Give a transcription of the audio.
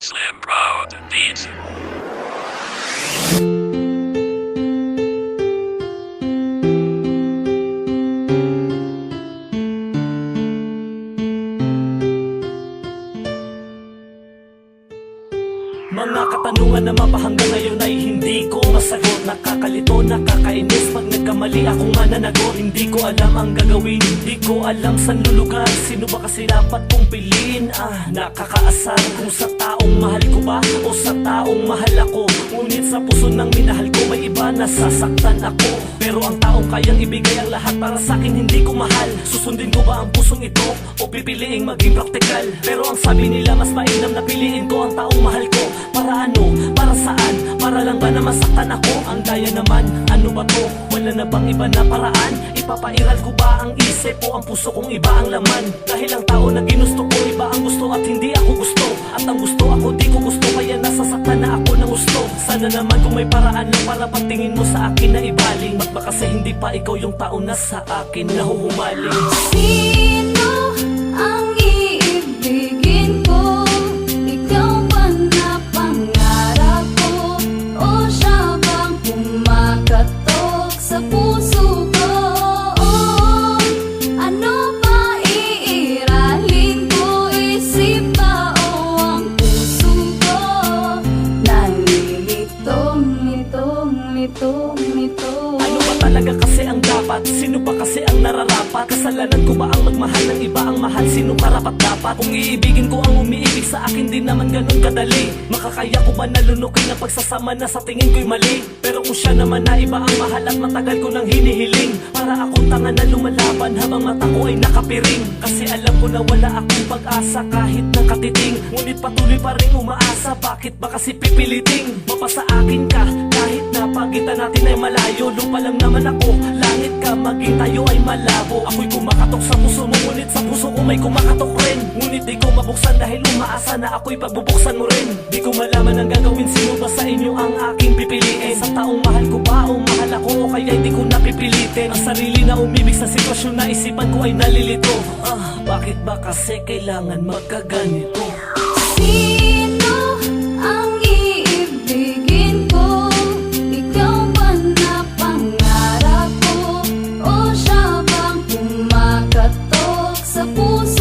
Slam Proud Beats. Mga katanungan na mapahanggang ngayon ay hindi ko masagot. Nakakalito, nakakainis pag nagkamali ako nga nanagot. Hindi ko alam ang gagawin, hindi ko alam saan lulugar. Sino ba kasi dapat kong piliin? Nakakaasar kung sa taong mahal ko ba o sa taong mahal ako. Ngunit sa puso ng minahal ko may iba, nasasaktan ako. Pero ang taong kayang ibigay ang lahat para sa akin hindi ko mahal. Susundin ko ba ang pusong ito o pipiliing maging praktikal? Pero ang sabi nila mas mainam na piliin ko ang taong mahal ko. Para ano? Para saan? Para lang ba na masaktan ako? Ang daya naman, ano ba to? Wala na bang iba na paraan? Ipapairal ko ba ang isip o ang puso kong iba ang laman? Dahil ang tao na ginusto ko, iba ang gusto at hindi ako gusto. At ang gusto ako di ko gusto, kaya nasasaktan na ako ng gusto. Sana naman kung may paraan lang para pagtingin mo sa akin na ibaling. Ba't ba kasi hindi pa ikaw yung tao na sa akin nahuhumaling? Sino ang iibigin ko? Ikaw ba na pangarap ko? O siya bang kumakatok sa puso ko? Ano ba iiralin ko? Isip ba o ang puso ko? Nalilitong, litong. Ano ba talaga kasi ang dapat? Sino ba kasi ang nararapat? Kasalanan ko ba ang magmahal ng iba ang mahal? Sino karapat dapat? Kung iibigin ko ang umiibig sa akin, di naman ganun kadali. Makakaya ko ba nalunukin ang pagsasama na sa tingin ko'y mali? Pero kung siya naman na iba ang mahal at matagal ko nang hinihiling, para akong tanga na lumalaban habang mata ko ay nakapiring. Kasi alam ko na wala akong pag-asa kahit nakatiting. Ngunit patuloy pa rin umaasa, bakit ba kasi pipiliting? Mapasa akin ka kahit na pagitan natin ay malayo. Lupa lang naman ako, langit ka, maging tayo ay malabo. Ako'y kumakatok sa puso mo, ngunit sa puso ko may kumakatok rin. Ngunit di ko mabuksan dahil umaasa na ako'y pagbubuksan mo rin. Di ko malaman ang gagawin, sino ba sa inyo ang aking pipiliin? Sa taong mahal ko ba o mahal ako o kaya hindi ko napipilitin? Ang sarili na umibig sa sitwasyon na isipan ko ay nalilito. Bakit ba kasi kailangan magkaganito? Sino ang iibigin ko? Ikaw ba na pangarap ko? O siya bang kumakatok sa puso